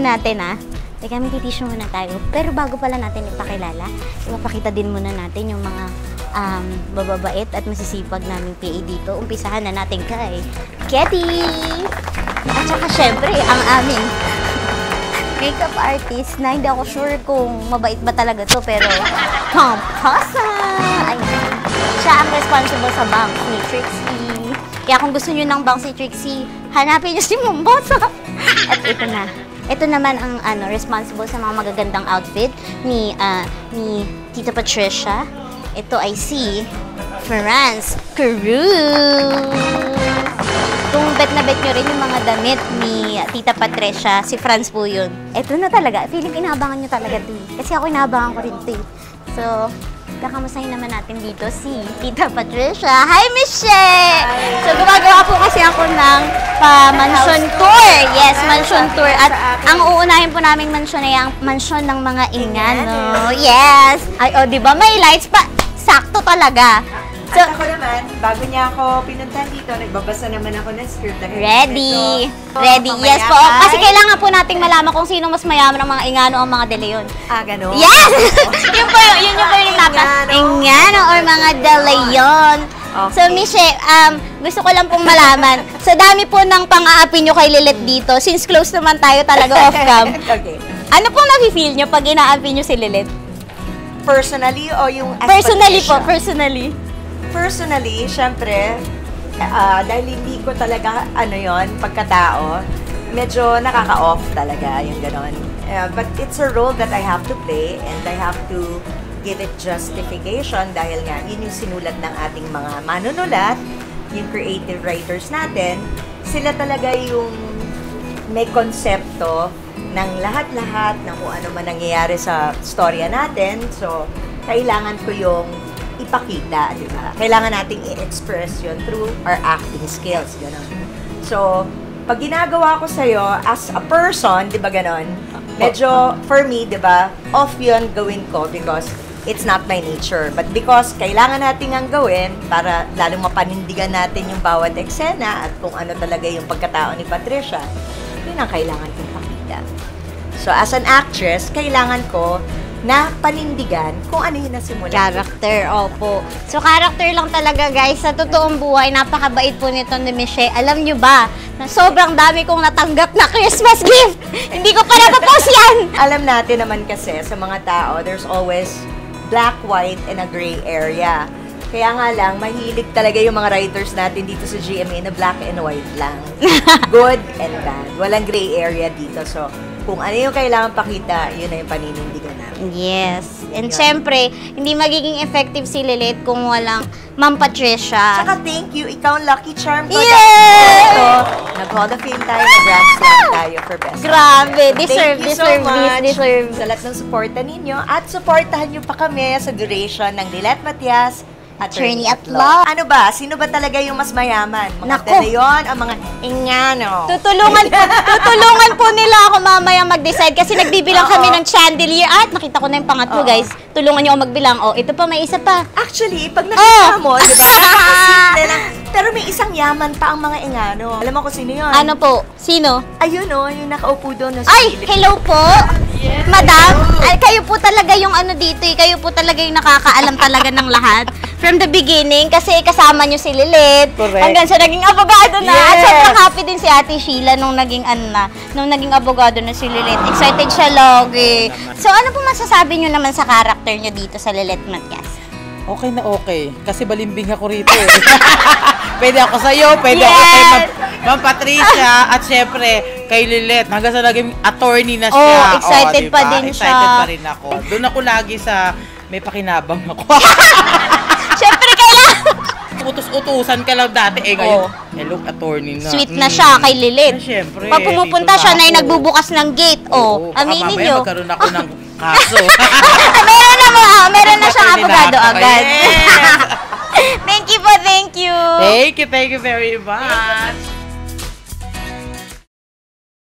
natin Teka, may titisyo muna tayo. Pero bago pala natin ipakilala, ipapakita din muna natin yung mga bababait at masisipag naming PA dito. Umpisahan na natin kay Ketty! At saka syempre, ang aming makeup artist na hindi ako sure kung mabait ba talaga to, pero Pampasa! Ayan. Siya ang responsible sa bank ni Trixie. Kaya kung gusto nyo ng bank si Trixie, hanapin nyo si Mombasa. At ito na. Ito naman ang responsible sa mga magagandang outfit ni Tita Patricia. Ito ay si France Cruz. Kung bet na bet nyo rin yung mga damit ni Tita Patricia, si France po yun. Ito na talaga. Feeling inaabangan nyo talaga ito. Kasi ako inaabangan ko rin ito. So, kakamusahin naman natin dito si Tita Patricia. Hi, Michelle! So, gumagawa po kasi ako ng mansion tour. Yes, mansion tour. At ang uunahin po naming mansion ay ang mansion ng mga Ingano. Yes! Ay, diba? May lights pa. Sakto talaga. So, at ako naman, bago niya ako pinuntahan dito, nagbabasa naman ako ng script. Ready. Ready. Yes po. Kasi kailangan po nating malaman kung sino mas mayaman ng mga Ingano o mga De Leon. Gano'n? Yes! Yun po yung nagtapa. Ingano or mga De Leon. Okay. So, Michelle, gusto ko lang pong malaman. Sa dami po ng pang-aapi nyo kay Lilet dito, since close naman tayo talaga off-cam. Okay. Ano pong nafe-feel nyo pag inaapi nyo si Lilet? Personally o yung as Personally Patricia? po, personally. Personally, syempre, dahil hindi ko talaga, pagkatao, medyo nakaka-off talaga yung ganon. But it's a role that I have to play and I have to give it justification dahil nga, yun yung sinulat ng ating mga manunulat, yung creative writers natin, sila talaga yung may konsepto ng lahat-lahat ng kung ano man nangyayari sa storya natin. So, kailangan ko yung ipakita, di ba? Kailangan nating i-express yun through our acting skills, gano'n. So, pag ginagawa ko sa'yo, as a person, di ba gano'n? Medyo, for me, di ba, off yun gawin ko because it's not my nature. But because kailangan natin ang gawin para lalong mapanindigan natin yung bawat eksena at kung ano talaga yung pagkatao ni Patricia, yun ang kailangan kong pakita. So, as an actress, kailangan ko na panindigan kung ano yung nasimulan. Character, opo. So, character lang talaga, guys. Sa totoong buhay, napakabait po nito ni Michelle. Alam nyo ba, na sobrang dami kong natanggap na Christmas gift. Hindi ko pa napapost yan. Alam natin naman kasi sa mga tao, there's always black, white, and a gray area. Kaya nga lang, mahilig talaga yung mga writers natin dito sa GMA na black and white lang. Good and bad. Walang gray area dito. So, kung ano yung kailangan pakita, yun na yung paninindigan natin. Yes. And syempre, hindi magiging effective si Lilet kung walang Ma'am Patricia. Tsaka thank you, ikaw ang lucky charm ko. Yes! So, nag-Hall of Fame tayo, nag-Grand Slam tayo for Best Grabe, Actor. deserve Sa lahat ng suporta ninyo. At supportahan nyo pa kami sa duration ng Lilet Matias, Attorney at Law. Ano ba? Sino ba talaga yung mas mayaman? Mga Naku. De Leon o mga Ingano? Tutulungan po nila ako mamaya mag-decide kasi nagbibilang kami ng chandelier. At nakita ko na yung pangatlo, guys. Tulungan niyo ako magbilang. Ito pa, may isa pa. Actually, pag nakita mo, di ba? Simple lang. Pero may isang yaman pa ang mga Ingano. Alam mo kung sino yun? Ano po? Sino? Ayun yung nakaupo doon. Ay, hello po. Yes. Madam, kayo po talaga yung dito kayo po talaga yung nakakaalam talaga ng lahat. From the beginning, kasi kasama nyo si Lilet. Correct. Hanggang sa naging abogado na. Yes. At sobrang happy din si Ate Sheila nung naging abogado na si Lilet. Excited siya lagi. So, ano po masasabi nyo naman sa character nyo dito sa Lilet Matias? Okay na okay. Kasi balimbing ako rito eh. Pwede ako sa'yo, pwede ako kay Ma'am Patricia, at syempre, kay Lilet. Hanggang sa naging attorney na siya. Excited pa din siya. Excited pa rin ako. Doon ako lagi sa may pakinabang ako. Syempre, kailangan. Utos-utusan ka lang dati. Ngayon, hello, attorney na. Sweet na siya kay Lilet. Syempre. Pag pumupunta siya na yung nagbubukas ng gate. Aminin nyo. Mamaya magkaroon ako ng kaso. Meron na siyang abogado agad. Yes. Thank you po, thank you. Thank you very much.